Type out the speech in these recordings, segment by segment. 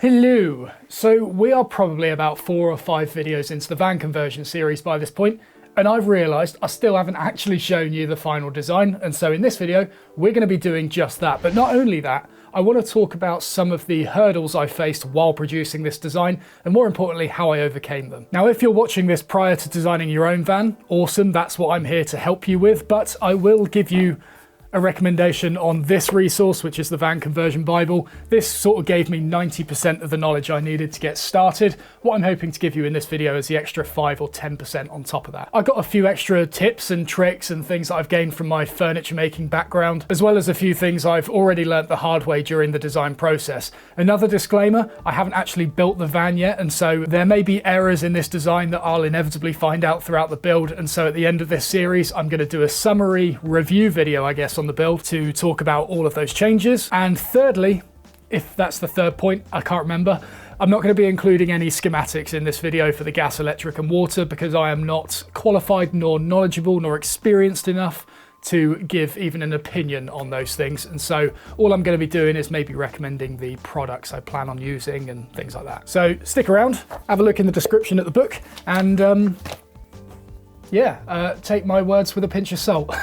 Hello! So we are probably about 4 or 5 videos into the van conversion series by this point, and I've realised I still haven't actually shown you the final design, and so in this video we're going to be doing just that. But not only that, I want to talk about some of the hurdles I faced while producing this design, and more importantly how I overcame them. Now if you're watching this prior to designing your own van, awesome, that's what I'm here to help you with, but I will give you a recommendation on this resource, which is the Van Conversion Bible. This sort of gave me 90% of the knowledge I needed to get started. What I'm hoping to give you in this video is the extra 5 or 10% on top of that. I got a few extra tips and tricks and things that I've gained from my furniture making background, as well as a few things I've already learnt the hard way during the design process. Another disclaimer, I haven't actually built the van yet, and so there may be errors in this design that I'll inevitably find out throughout the build, and so at the end of this series I'm going to do a summary review video, I guess, on the build to talk about all of those changes. And thirdly, if that's the third point, I can't remember, I'm not going to be including any schematics in this video for the gas, electric and water because I am not qualified nor knowledgeable nor experienced enough to give even an opinion on those things, and so all I'm going to be doing is maybe recommending the products I plan on using and things like that. So stick around, have a look in the description at the book, and take my words with a pinch of salt.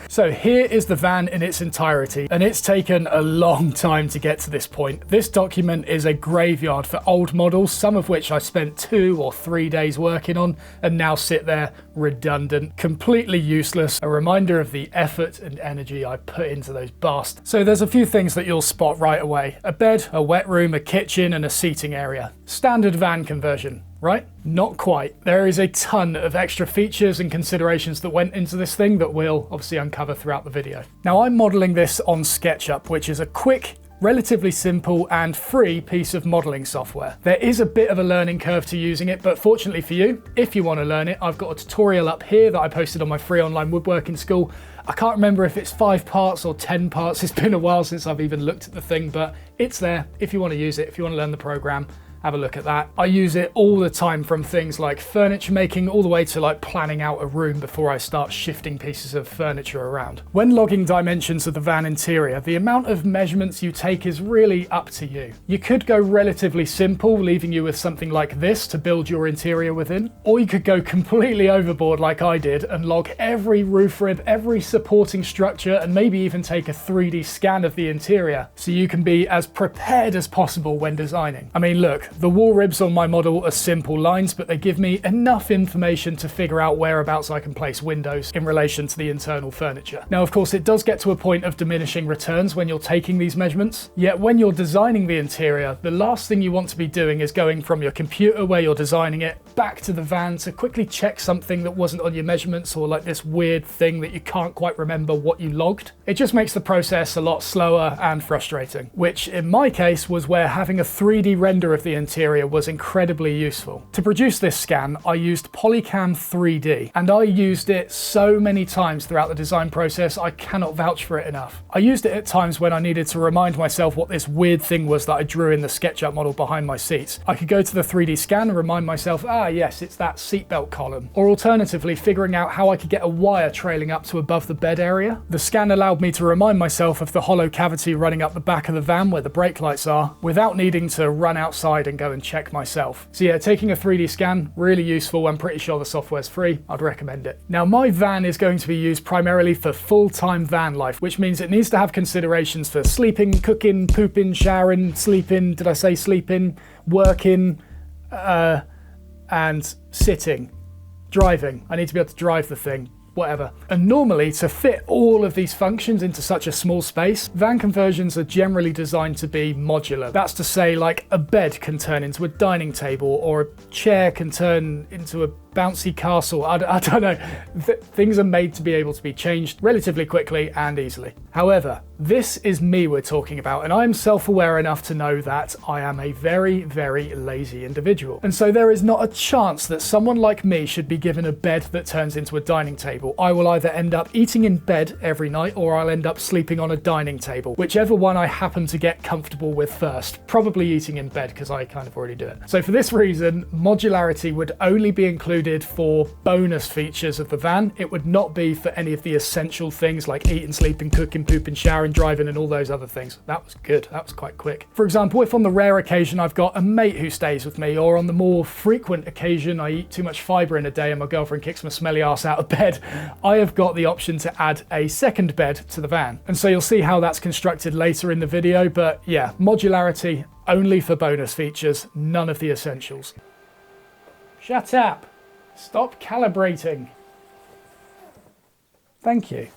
So here is the van in its entirety, and it's taken a long time to get to this point. This document is a graveyard for old models, some of which I spent 2 or 3 days working on and now sit there redundant, completely useless, a reminder of the effort and energy I put into those bastards. So there's a few things that you'll spot right away. A bed, a wet room, a kitchen and a seating area. Standard van conversion. Right? Not quite. There is a ton of extra features and considerations that went into this thing that we'll obviously uncover throughout the video. Now I'm modelling this on SketchUp, which is a quick, relatively simple and free piece of modelling software. There is a bit of a learning curve to using it, but fortunately for you, if you want to learn it, I've got a tutorial up here that I posted on my free online woodworking school. I can't remember if it's 5 parts or 10 parts. It's been a while since I've even looked at the thing, but it's there if you want to use it, if you want to learn the program. Have a look at that. I use it all the time, from things like furniture making all the way to like planning out a room before I start shifting pieces of furniture around. When logging dimensions of the van interior, the amount of measurements you take is really up to you. You could go relatively simple, leaving you with something like this to build your interior within, or you could go completely overboard like I did and log every roof rib, every supporting structure, and maybe even take a 3D scan of the interior so you can be as prepared as possible when designing. I mean, look, the wall ribs on my model are simple lines, but they give me enough information to figure out whereabouts I can place windows in relation to the internal furniture. Now, of course, it does get to a point of diminishing returns when you're taking these measurements, yet when you're designing the interior, the last thing you want to be doing is going from your computer where you're designing it back to the van to quickly check something that wasn't on your measurements, or like this weird thing that you can't quite remember what you logged. It just makes the process a lot slower and frustrating, which in my case was where having a 3D render of the interior was incredibly useful. To produce this scan, I used Polycam 3D, and I used it so many times throughout the design process, I cannot vouch for it enough. I used it at times when I needed to remind myself what this weird thing was that I drew in the SketchUp model behind my seats. I could go to the 3D scan and remind myself, yes, it's that seatbelt column. Or alternatively, figuring out how I could get a wire trailing up to above the bed area. The scan allowed me to remind myself of the hollow cavity running up the back of the van where the brake lights are, without needing to run outside and go and check myself. So yeah, taking a 3D scan, really useful. I'm pretty sure the software's free. I'd recommend it. Now, my van is going to be used primarily for full-time van life, which means it needs to have considerations for sleeping, cooking, pooping, showering, sleeping, did I say sleeping, working, and sitting, driving. I need to be able to drive the thing. Whatever. And normally, to fit all of these functions into such a small space, van conversions are generally designed to be modular. That's to say, like a bed can turn into a dining table, or a chair can turn into a bouncy castle. I don't know. Things are made to be able to be changed relatively quickly and easily. However, this is me we're talking about, and I'm self-aware enough to know that I am a very, very lazy individual. And so there is not a chance that someone like me should be given a bed that turns into a dining table. I will either end up eating in bed every night, or I'll end up sleeping on a dining table, whichever one I happen to get comfortable with first. Probably eating in bed, because I kind of already do it. So for this reason, modularity would only be included included for bonus features of the van. It would not be for any of the essential things like eating, sleeping, cooking, pooping, showering, driving, and all those other things. That was good. That was quite quick. For example, if on the rare occasion I've got a mate who stays with me, or on the more frequent occasion I eat too much fibre in a day and my girlfriend kicks my smelly ass out of bed, I have got the option to add a second bed to the van. And so you'll see how that's constructed later in the video, but yeah, modularity only for bonus features, none of the essentials. Shut up! Stop calibrating. Thank you.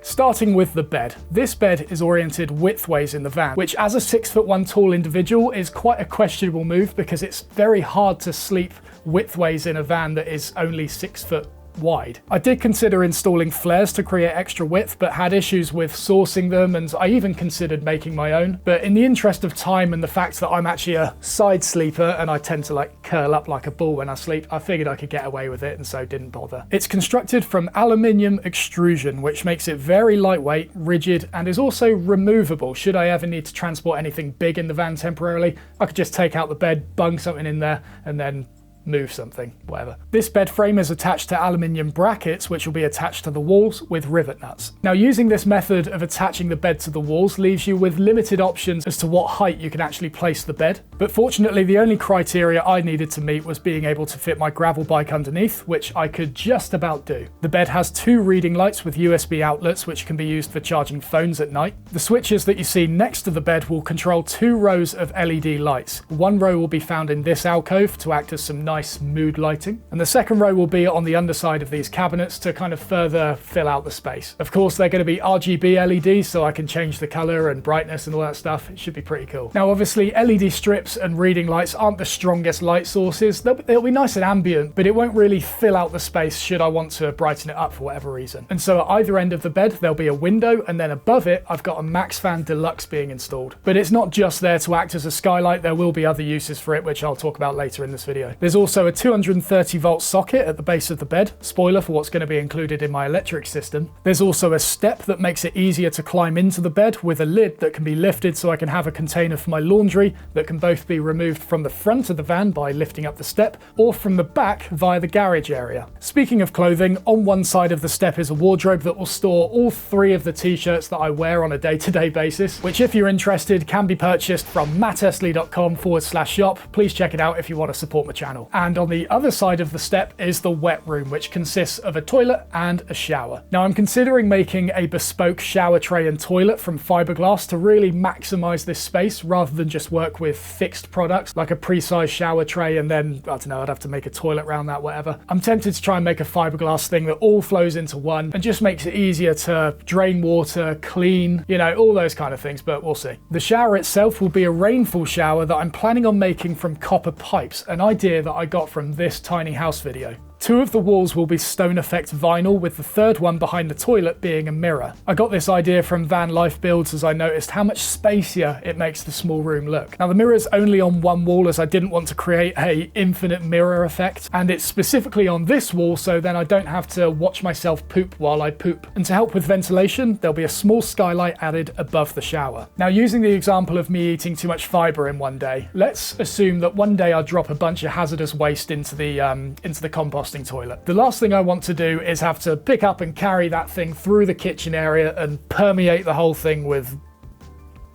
Starting with the bed. This bed is oriented widthways in the van, which as a 6'1" tall individual is quite a questionable move because it's very hard to sleep widthways in a van that is only 6 foot wide. I did consider installing flares to create extra width, but had issues with sourcing them, and I even considered making my own. But in the interest of time and the fact that I'm actually a side sleeper and I tend to like curl up like a ball when I sleep, I figured I could get away with it and so didn't bother. It's constructed from aluminium extrusion, which makes it very lightweight, rigid, and is also removable. Should I ever need to transport anything big in the van temporarily, I could just take out the bed, bung something in there, and then move something, whatever. This bed frame is attached to aluminium brackets, which will be attached to the walls with rivet nuts. Now, using this method of attaching the bed to the walls leaves you with limited options as to what height you can actually place the bed. But fortunately, the only criteria I needed to meet was being able to fit my gravel bike underneath, which I could just about do. The bed has 2 reading lights with USB outlets, which can be used for charging phones at night. The switches that you see next to the bed will control 2 rows of LED lights. One row will be found in this alcove to act as some nice mood lighting, and the second row will be on the underside of these cabinets to kind of further fill out the space. Of course, they're going to be RGB LEDs, so I can change the color and brightness and all that stuff. It should be pretty cool. Now, obviously, LED strips and reading lights aren't the strongest light sources. They'll be nice and ambient, but it won't really fill out the space should I want to brighten it up for whatever reason. And so at either end of the bed, there'll be a window, and then above it, I've got a MaxFan Deluxe being installed. But it's not just there to act as a skylight. There will be other uses for it, which I'll talk about later in this video. There's also a 230 volt socket at the base of the bed, spoiler for what's going to be included in my electric system. There's also a step that makes it easier to climb into the bed with a lid that can be lifted so I can have a container for my laundry that can both be removed from the front of the van by lifting up the step or from the back via the garage area. Speaking of clothing, on one side of the step is a wardrobe that will store all 3 of the t-shirts that I wear on a day-to-day basis, which if you're interested can be purchased from mattesley.com/shop. Please check it out if you want to support my channel. And on the other side of the step is the wet room, which consists of a toilet and a shower. Now, I'm considering making a bespoke shower tray and toilet from fiberglass to really maximize this space rather than just work with fixed products like a pre-sized shower tray and then, I don't know, I'd have to make a toilet around that, whatever. I'm tempted to try and make a fiberglass thing that all flows into one and just makes it easier to drain water, clean, you know, all those kind of things, but we'll see. The shower itself will be a rainfall shower that I'm planning on making from copper pipes, an idea that I got from this tiny house video. 2 of the walls will be stone effect vinyl, with the third one behind the toilet being a mirror. I got this idea from Van Life Builds as I noticed how much spacier it makes the small room look. Now, the mirror's only on one wall as I didn't want to create a infinite mirror effect, and it's specifically on this wall so then I don't have to watch myself poop while I poop. And to help with ventilation, there'll be a small skylight added above the shower. Now, using the example of me eating too much fibre in one day, let's assume that one day I drop a bunch of hazardous waste into the composting toilet. The last thing I want to do is have to pick up and carry that thing through the kitchen area and permeate the whole thing with,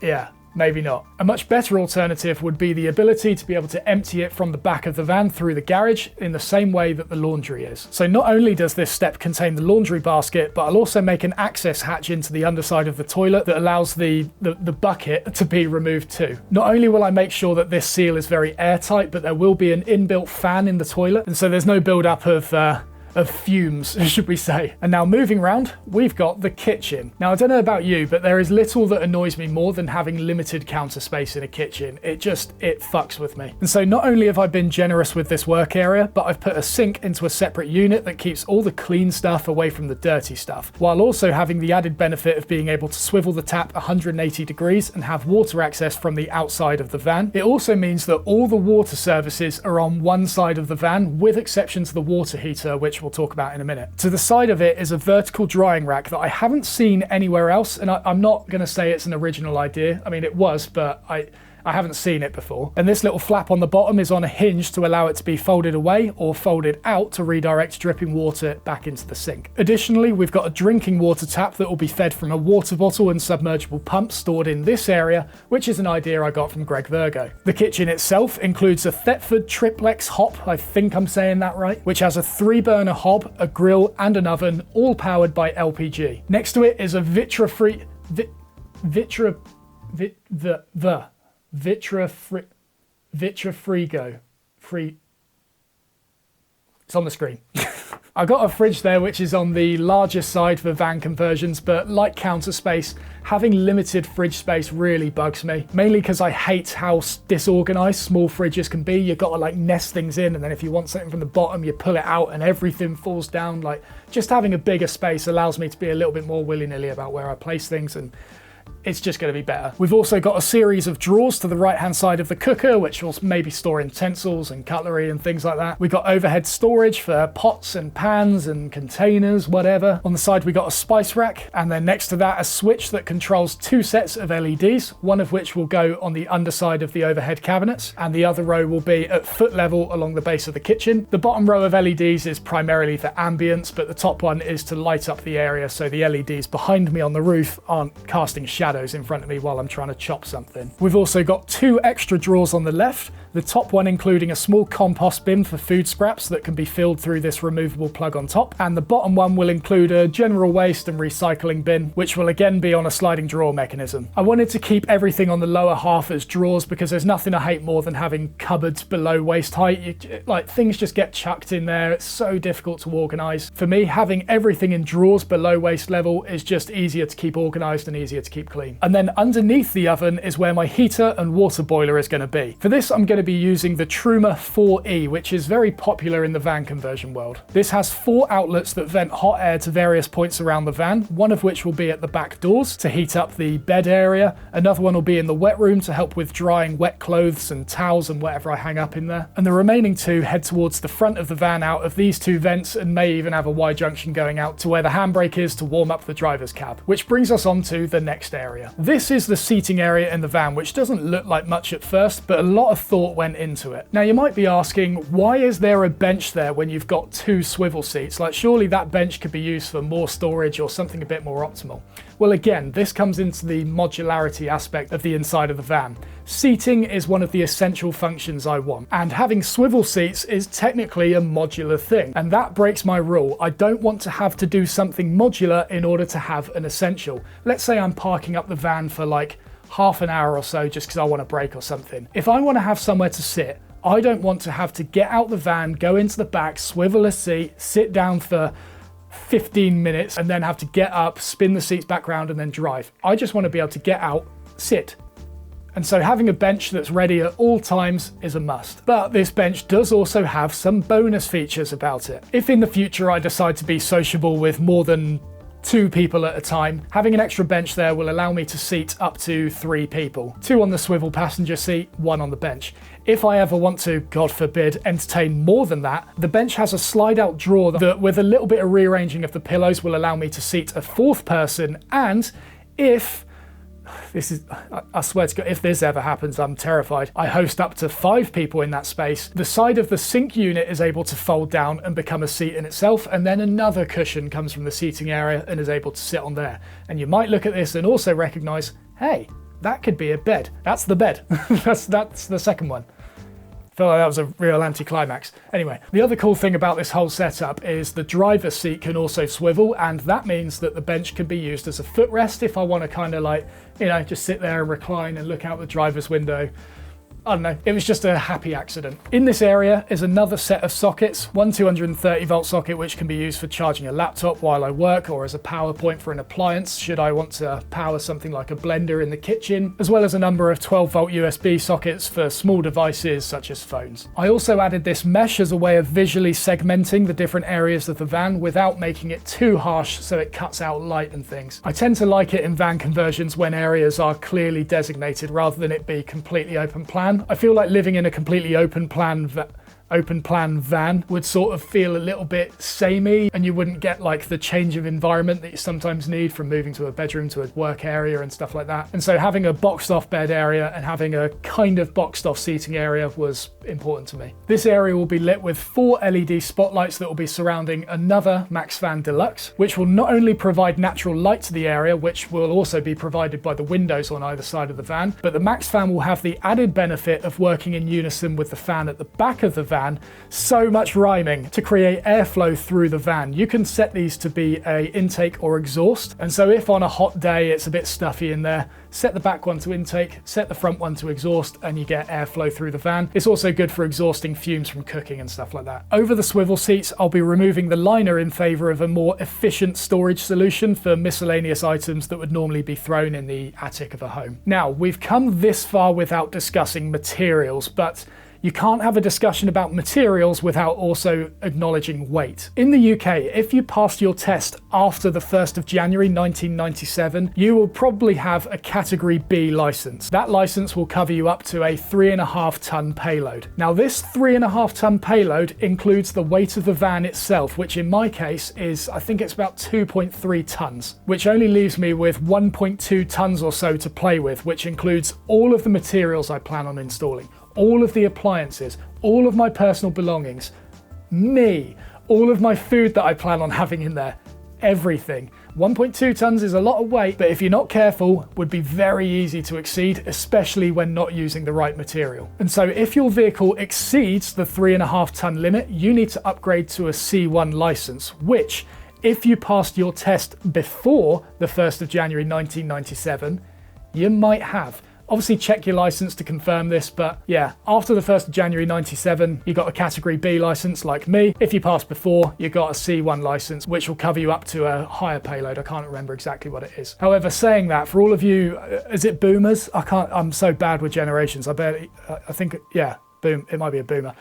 yeah, maybe not. A much better alternative would be the ability to be able to empty it from the back of the van through the garage in the same way that the laundry is. So not only does this step contain the laundry basket, but I'll also make an access hatch into the underside of the toilet that allows the bucket to be removed too. Not only will I make sure that this seal is very airtight, but there will be an inbuilt fan in the toilet, and so there's no build-up of fumes, should we say. And now moving around, we've got the kitchen. Now, I don't know about you, but there is little that annoys me more than having limited counter space in a kitchen. It fucks with me. And so not only have I been generous with this work area, but I've put a sink into a separate unit that keeps all the clean stuff away from the dirty stuff, while also having the added benefit of being able to swivel the tap 180 degrees and have water access from the outside of the van. It also means that all the water services are on one side of the van, with exception to the water heater, which we'll talk about in a minute. To the side of it is a vertical drying rack that I haven't seen anywhere else, and I'm not going to say it's an original idea. I mean, it was, but I haven't seen it before. And this little flap on the bottom is on a hinge to allow it to be folded away or folded out to redirect dripping water back into the sink. Additionally, we've got a drinking water tap that will be fed from a water bottle and submergible pump stored in this area, which is an idea I got from Greg Virgo. The kitchen itself includes a Thetford triplex hob, I think I'm saying that right, which has a 3-burner hob, a grill and an oven, all powered by LPG. Next to it is a Vitrafrigo. It's on the screen. I got a fridge there which is on the larger side for van conversions, but like counter space, having limited fridge space really bugs me. Mainly because I hate how disorganized small fridges can be. You've got to like nest things in, and then if you want something from the bottom, you pull it out and everything falls down. Like, just having a bigger space allows me to be a little bit more willy-nilly about where I place things, and it's just going to be better. We've also got a series of drawers to the right hand side of the cooker, which will maybe store utensils and cutlery and things like that. We've got overhead storage for pots and pans and containers, whatever. On the side we got a spice rack, and then next to that a switch that controls 2 sets of LEDs, one of which will go on the underside of the overhead cabinets, and the other row will be at foot level along the base of the kitchen. The bottom row of LEDs is primarily for ambience, but the top one is to light up the area so the LEDs behind me on the roof aren't casting shadows in front of me while I'm trying to chop something. We've also got 2 extra drawers on the left, the top one including a small compost bin for food scraps that can be filled through this removable plug on top, and the bottom one will include a general waste and recycling bin, which will again be on a sliding drawer mechanism. I wanted to keep everything on the lower half as drawers because there's nothing I hate more than having cupboards below waist height. Like, things just get chucked in there. It's so difficult to organize. For me, having everything in drawers below waist level is just easier to keep organized and easier to keep clean. And then underneath the oven is where my heater and water boiler is going to be. For this, I'm going to be using the Truma 4E, which is very popular in the van conversion world. This has 4 outlets that vent hot air to various points around the van, one of which will be at the back doors to heat up the bed area. Another one will be in the wet room to help with drying wet clothes and towels and whatever I hang up in there. And the remaining 2 head towards the front of the van out of these 2 vents, and may even have a Y junction going out to where the handbrake is to warm up the driver's cab. Which brings us on to the next area. This is the seating area in the van, which doesn't look like much at first, but a lot of thought went into it. Now you might be asking, why is there a bench there when you've got 2 swivel seats? Like, surely that bench could be used for more storage or something a bit more optimal. Well, again, this comes into the modularity aspect of the inside of the van. Seating is one of the essential functions I want, and having swivel seats is technically a modular thing, and that breaks my rule. I don't want to have to do something modular in order to have an essential. Let's say I'm parking up the van for like half an hour or so just because I want a break or something. If I want to have somewhere to sit, I don't want to have to get out the van, go into the back, swivel a seat, sit down for 15 minutes and then have to get up, spin the seats back round and then drive. I just want to be able to get out, sit. And so having a bench that's ready at all times is a must. But this bench does also have some bonus features about it. If in the future I decide to be sociable with more than 2 people at a time, having an extra bench there will allow me to seat up to 3 people. 2 on the swivel passenger seat, 1 on the bench. If I ever want to, God forbid, entertain more than that, the bench has a slide-out drawer that, with a little bit of rearranging of the pillows, will allow me to seat a 4th person, and if I swear to God, if this ever happens, I'm terrified. I host up to 5 people in that space. The side of the sink unit is able to fold down and become a seat in itself, and then another cushion comes from the seating area and is able to sit on there. And you might look at this and also recognize, hey, that could be a bed. That's the bed. that's the second one. I feel like that was a real anticlimax. Anyway, the other cool thing about this whole setup is the driver's seat can also swivel, and that means that the bench can be used as a footrest if I want to kind of like, you know, just sit there and recline and look out the driver's window. I don't know, it was just a happy accident. In this area is another set of sockets, one 230 volt socket which can be used for charging a laptop while I work, or as a power point for an appliance should I want to power something like a blender in the kitchen, as well as a number of 12 volt USB sockets for small devices such as phones. I also added this mesh as a way of visually segmenting the different areas of the van without making it too harsh so it cuts out light and things. I tend to like it in van conversions when areas are clearly designated rather than it be completely open plan. I feel like living in a completely open plan open plan van would sort of feel a little bit samey, and you wouldn't get like the change of environment that you sometimes need from moving to a bedroom to a work area and stuff like that. And so having a boxed off bed area and having a kind of boxed off seating area was important to me. This area will be lit with 4 LED spotlights that will be surrounding another MaxFan Deluxe, which will not only provide natural light to the area, which will also be provided by the windows on either side of the van, but the MaxFan will have the added benefit of working in unison with the fan at the back of the van. So much rhyming to create airflow through the van. You can set these to be a intake or exhaust, and so if on a hot day it's a bit stuffy in there, set the back one to intake, set the front one to exhaust, and you get airflow through the van. It's also good for exhausting fumes from cooking and stuff like that. Over the swivel seats, I'll be removing the liner in favour of a more efficient storage solution for miscellaneous items that would normally be thrown in the attic of a home. Now, we've come this far without discussing materials, but you can't have a discussion about materials without also acknowledging weight. In the UK, if you passed your test after the 1st of January 1997, you will probably have a Category B license. That license will cover you up to a 3.5 ton payload. Now, this 3.5 ton payload includes the weight of the van itself, which in my case is, I think it's about 2.3 tons, which only leaves me with 1.2 tons or so to play with, which includes all of the materials I plan on installing, all of the appliances, all of my personal belongings, me, all of my food that I plan on having in there, everything. 1.2 tons is a lot of weight, but if you're not careful, would be very easy to exceed, especially when not using the right material. And so if your vehicle exceeds the 3.5 ton limit, you need to upgrade to a C1 license, which, if you passed your test before the 1st of January 1997, you might have. Obviously check your license to confirm this, but yeah, after the 1st of January 97, you got a Category B license like me. If you passed before, you got a C1 license, which will cover you up to a higher payload. I can't remember exactly what it is. However, saying that, for all of you, is it boomers? I'm so bad with generations. I think, yeah, boom, it might be a boomer.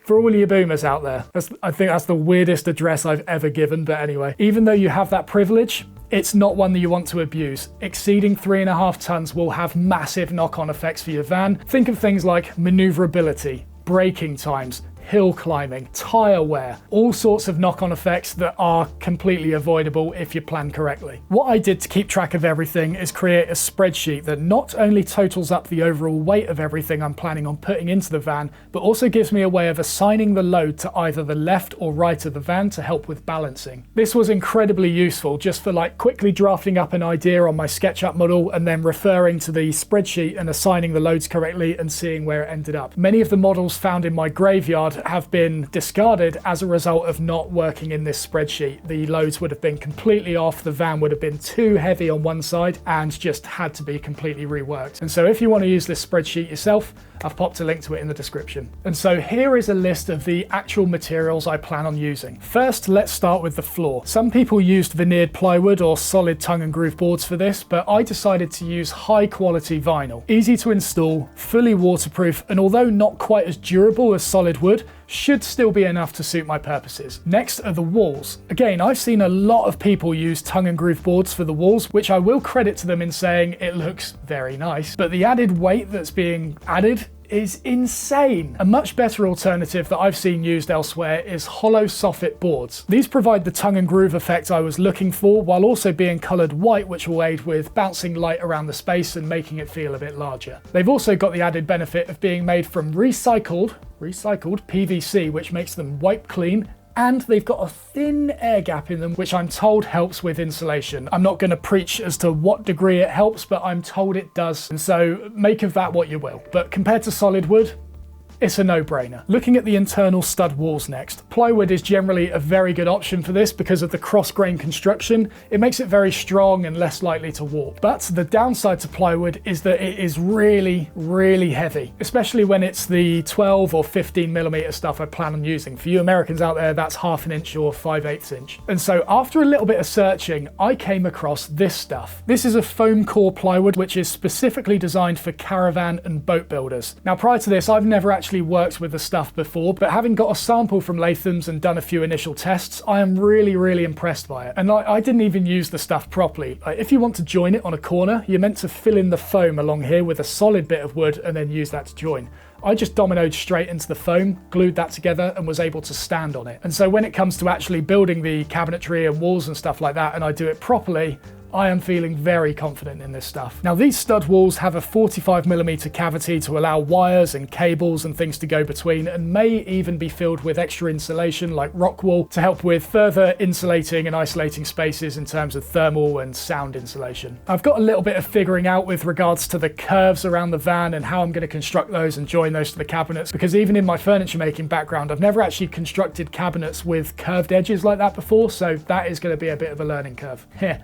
For all you boomers out there, I think that's the weirdest address I've ever given, but anyway, even though you have that privilege, it's not one that you want to abuse. Exceeding 3.5 tons will have massive knock-on effects for your van. Think of things like maneuverability, braking times, hill climbing, tyre wear, all sorts of knock-on effects that are completely avoidable if you plan correctly. What I did to keep track of everything is create a spreadsheet that not only totals up the overall weight of everything I'm planning on putting into the van, but also gives me a way of assigning the load to either the left or right of the van to help with balancing. This was incredibly useful just for like quickly drafting up an idea on my SketchUp model and then referring to the spreadsheet and assigning the loads correctly and seeing where it ended up. Many of the models found in my graveyard have been discarded as a result of not working in this spreadsheet. The loads would have been completely off, the van would have been too heavy on one side and just had to be completely reworked. And so if you want to use this spreadsheet yourself, I've popped a link to it in the description. And so here is a list of the actual materials I plan on using. First, let's start with the floor. Some people used veneered plywood or solid tongue and groove boards for this, but I decided to use high quality vinyl. Easy to install, fully waterproof, and although not quite as durable as solid wood, should still be enough to suit my purposes. Next are the walls. Again, I've seen a lot of people use tongue and groove boards for the walls, which I will credit to them in saying it looks very nice, but the added weight that's being added is insane. A much better alternative that I've seen used elsewhere is hollow soffit boards. These provide the tongue and groove effect I was looking for while also being coloured white, which will aid with bouncing light around the space and making it feel a bit larger. They've also got the added benefit of being made from recycled PVC, which makes them wipe clean, and they've got a thin air gap in them, which I'm told helps with insulation. I'm not going to preach as to what degree it helps, but I'm told it does, and so make of that what you will. But compared to solid wood, it's a no-brainer. Looking at the internal stud walls next. Plywood is generally a very good option for this because of the cross-grain construction. It makes it very strong and less likely to warp. But the downside to plywood is that it is really, really heavy, especially when it's the 12 or 15 millimeter stuff I plan on using. For you Americans out there, that's 1/2 inch or 5/8 inch. And so after a little bit of searching, I came across this stuff. This is a foam core plywood, which is specifically designed for caravan and boat builders. Now, prior to this, I've never actually worked with the stuff before, but having got a sample from Latham's and done a few initial tests, I am really, really impressed by it. And I didn't even use the stuff properly. If you want to join it on a corner, you're meant to fill in the foam along here with a solid bit of wood and then use that to join. I just dominoed straight into the foam, glued that together, and was able to stand on it. And so when it comes to actually building the cabinetry and walls and stuff like that, and I do it properly, I am feeling very confident in this stuff. Now, these stud walls have a 45mm cavity to allow wires and cables and things to go between, and may even be filled with extra insulation like rock wool to help with further insulating and isolating spaces in terms of thermal and sound insulation. I've got a little bit of figuring out with regards to the curves around the van and how I'm going to construct those and join those to the cabinets, because even in my furniture making background, I've never actually constructed cabinets with curved edges like that before, so that is going to be a bit of a learning curve. Heh.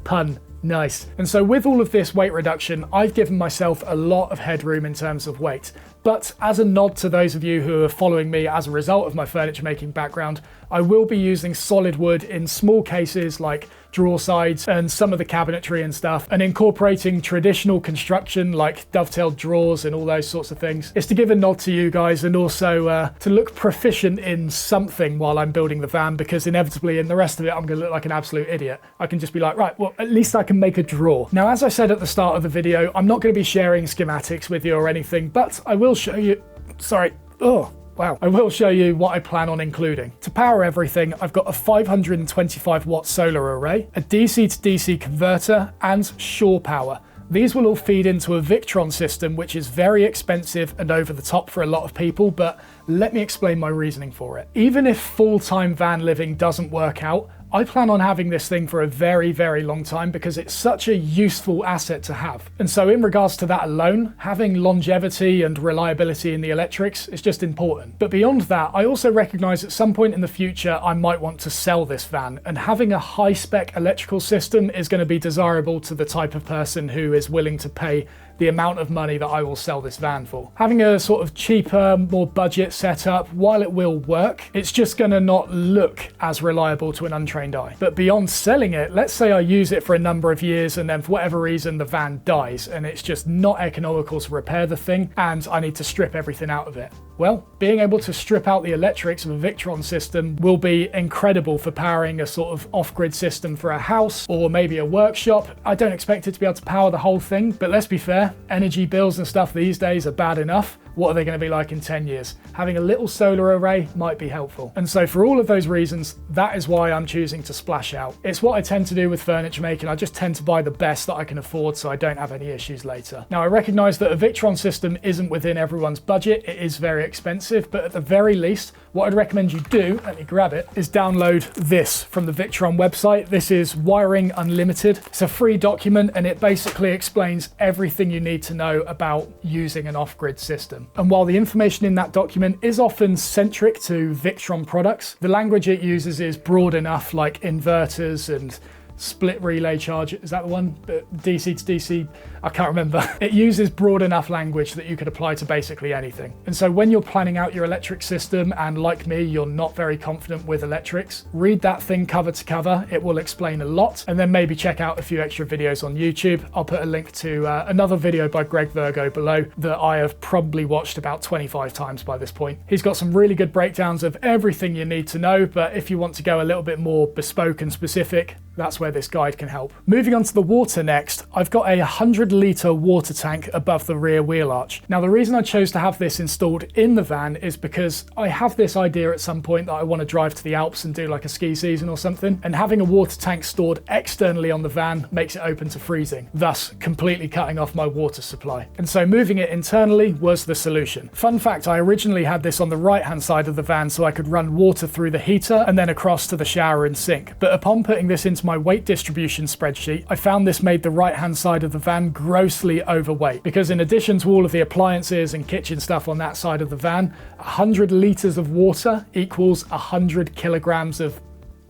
Pun. Nice. And so with all of this weight reduction, I've given myself a lot of headroom in terms of weight. But as a nod to those of you who are following me as a result of my furniture making background, I will be using solid wood in small cases like drawer sides and some of the cabinetry and stuff, and incorporating traditional construction like dovetailed drawers and all those sorts of things. It's to give a nod to you guys and also to look proficient in something while I'm building the van, because inevitably in the rest of it I'm going to look like an absolute idiot. I can just be like, right, well, at least I can make a drawer. Now, as I said at the start of the video, I'm not going to be sharing schematics with you or anything, but I will show you, I will show you what I plan on including. To power everything, I've got a 525 watt solar array, a DC to DC converter, and shore power. These will all feed into a Victron system, which is very expensive and over the top for a lot of people, but let me explain my reasoning for it. Even if full-time van living doesn't work out, I plan on having this thing for a very, very long time because it's such a useful asset to have. And so in regards to that alone, having longevity and reliability in the electrics is just important. But beyond that, I also recognize at some point in the future, I might want to sell this van, and having a high spec electrical system is going to be desirable to the type of person who is willing to pay the amount of money that I will sell this van for. Having a sort of cheaper, more budget setup, while it will work, it's just going to not look as reliable to an untrained eye. But beyond selling it, let's say I use it for a number of years and then for whatever reason the van dies and it's just not economical to repair the thing and I need to strip everything out of it. Well, being able to strip out the electrics of a Victron system will be incredible for powering a sort of off-grid system for a house or maybe a workshop. I don't expect it to be able to power the whole thing, but let's be fair, energy bills and stuff these days are bad enough. What are they going to be like in 10 years? Having a little solar array might be helpful. And so for all of those reasons, that is why I'm choosing to splash out. It's what I tend to do with furniture making. I just tend to buy the best that I can afford so I don't have any issues later. Now, I recognize that a Victron system isn't within everyone's budget. It is very expensive, but at the very least, what I'd recommend you do, let me grab it, is download this from the Victron website. This is Wiring Unlimited. It's a free document and it basically explains everything you need to know about using an off-grid system. And while the information in that document is often centric to Victron products, the language it uses is broad enough, like inverters and split relay charge, is that the one? DC to DC, I can't remember. It uses broad enough language that you could apply to basically anything. And so when you're planning out your electric system, and like me, you're not very confident with electrics, read that thing cover to cover. It will explain a lot. And then maybe check out a few extra videos on YouTube. I'll put a link to another video by Greg Virgo below that I have probably watched about 25 times by this point. He's got some really good breakdowns of everything you need to know, but if you want to go a little bit more bespoke and specific, that's where this guide can help. Moving on to the water next, I've got a 100-litre water tank above the rear wheel arch. Now, the reason I chose to have this installed in the van is because I have this idea at some point that I want to drive to the Alps and do like a ski season or something, and having a water tank stored externally on the van makes it open to freezing, thus completely cutting off my water supply. And so moving it internally was the solution. Fun fact, I originally had this on the right-hand side of the van so I could run water through the heater and then across to the shower and sink. But upon putting this into my weight distribution spreadsheet, I found this made the right-hand side of the van grossly overweight, because in addition to all of the appliances and kitchen stuff on that side of the van, 100 litres of water equals 100 kilograms of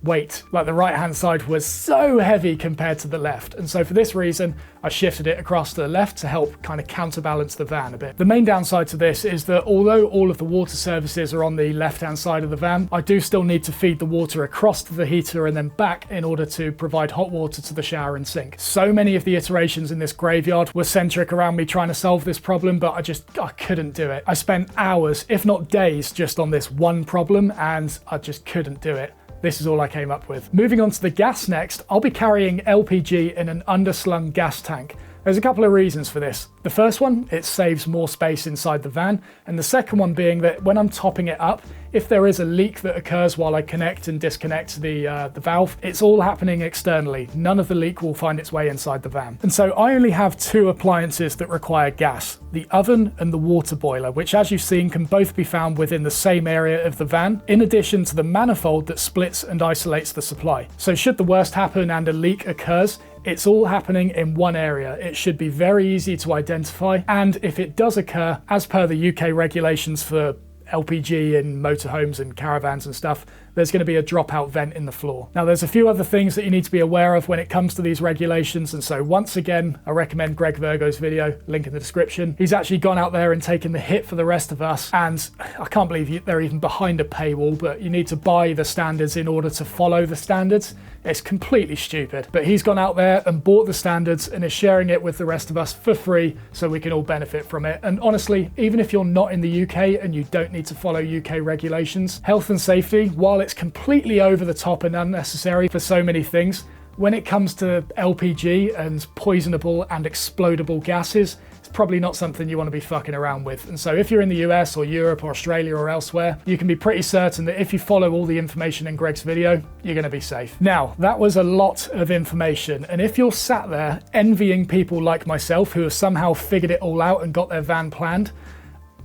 weight. Like, the right hand side was so heavy compared to the left, and so for this reason I shifted it across to the left to help kind of counterbalance the van a bit. The main downside to this is that although all of the water services are on the left hand side of the van, I do still need to feed the water across to the heater and then back in order to provide hot water to the shower and sink. So many of the iterations in this graveyard were centric around me trying to solve this problem, but I couldn't do it. I spent hours, if not days, just on this one problem, and I just couldn't do it. This is all I came up with. Moving on to the gas next, I'll be carrying LPG in an underslung gas tank. There's a couple of reasons for this. The first one, it saves more space inside the van, and the second one being that when I'm topping it up, if there is a leak that occurs while I connect and disconnect the valve, it's all happening externally. None of the leak will find its way inside the van. And so I only have two appliances that require gas, the oven and the water boiler, which as you've seen can both be found within the same area of the van, in addition to the manifold that splits and isolates the supply. So should the worst happen and a leak occurs, it's all happening in one area. It should be very easy to identify, and if it does occur, as per the UK regulations for LPG in motorhomes and caravans and stuff, there's going to be a dropout vent in the floor. Now there's a few other things that you need to be aware of when it comes to these regulations, and so once again I recommend Greg Virgoes' video, link in the description. He's actually gone out there and taken the hit for the rest of us, and I can't believe they're even behind a paywall, but you need to buy the standards in order to follow the standards. It's completely stupid, but he's gone out there and bought the standards and is sharing it with the rest of us for free so we can all benefit from it. And honestly, even if you're not in the UK and you don't need to follow UK regulations, health and safety, while it's completely over the top and unnecessary for so many things, when it comes to LPG and poisonable and explodable gases, it's probably not something you want to be fucking around with. And so if you're in the US or Europe or Australia or elsewhere, you can be pretty certain that if you follow all the information in Greg's video, you're going to be safe. Now, that was a lot of information. And if you're sat there envying people like myself who have somehow figured it all out and got their van planned,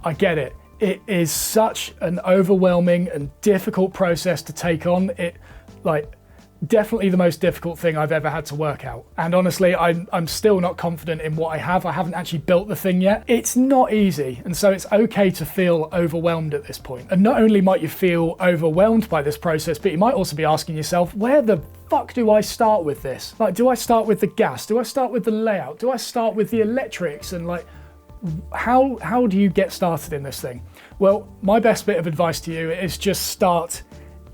I get it. It is such an overwhelming and difficult process to take on. Definitely the most difficult thing I've ever had to work out. And honestly, I'm still not confident in what I have. I haven't actually built the thing yet. It's not easy. And so it's okay to feel overwhelmed at this point. And not only might you feel overwhelmed by this process, but you might also be asking yourself, where the fuck do I start with this? Like, do I start with the gas? Do I start with the layout? Do I start with the electrics? And like, how do you get started in this thing? Well, my best bit of advice to you is just start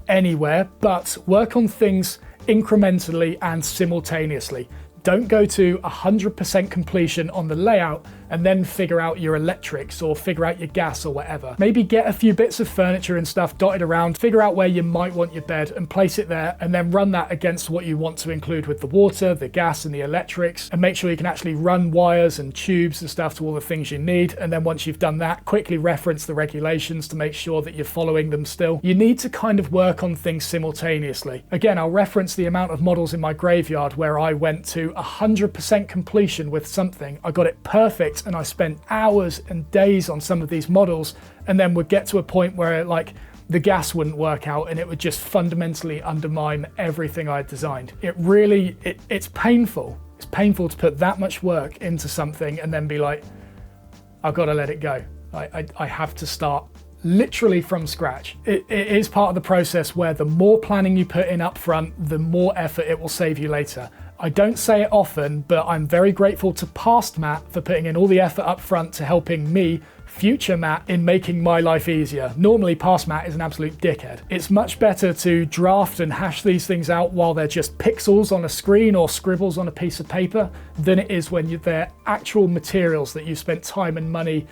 anywhere, but work on things incrementally and simultaneously. Don't go to 100% completion on the layout and then figure out your electrics or figure out your gas or whatever. Maybe get a few bits of furniture and stuff dotted around, figure out where you might want your bed and place it there, and then run that against what you want to include with the water, the gas and the electrics, and make sure you can actually run wires and tubes and stuff to all the things you need. And then once you've done that, quickly reference the regulations to make sure that you're following them still. You need to kind of work on things simultaneously. Again, I'll reference the amount of models in my graveyard where I went to 100% completion with something. I got it perfect and I spent hours and days on some of these models, and then would get to a point where like the gas wouldn't work out and it would just fundamentally undermine everything I had designed. It's painful. It's painful to put that much work into something and then be like, I've got to let it go. I have to start literally from scratch. It is part of the process where the more planning you put in up front, the more effort it will save you later. I don't say it often, but I'm very grateful to past Matt for putting in all the effort up front to helping me, future Matt, in making my life easier. Normally, past Matt is an absolute dickhead. It's much better to draft and hash these things out while they're just pixels on a screen or scribbles on a piece of paper than it is when they're actual materials that you spent time and money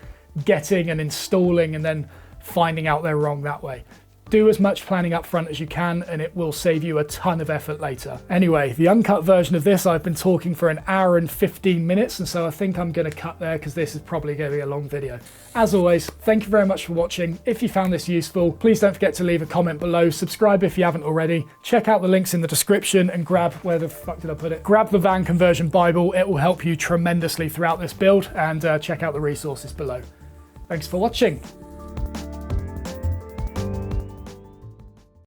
getting and installing and then finding out they're wrong that way. Do as much planning up front as you can and it will save you a ton of effort later. Anyway, the uncut version of this, I've been talking for 1 hour and 15 minutes, and so I think I'm going to cut there because this is probably going to be a long video. As always, thank you very much for watching. If you found this useful, please don't forget to leave a comment below, subscribe if you haven't already, check out the links in the description and grab, where the fuck did I put it? Grab the Van Conversion Bible, it will help you tremendously throughout this build, and check out the resources below. Thanks for watching.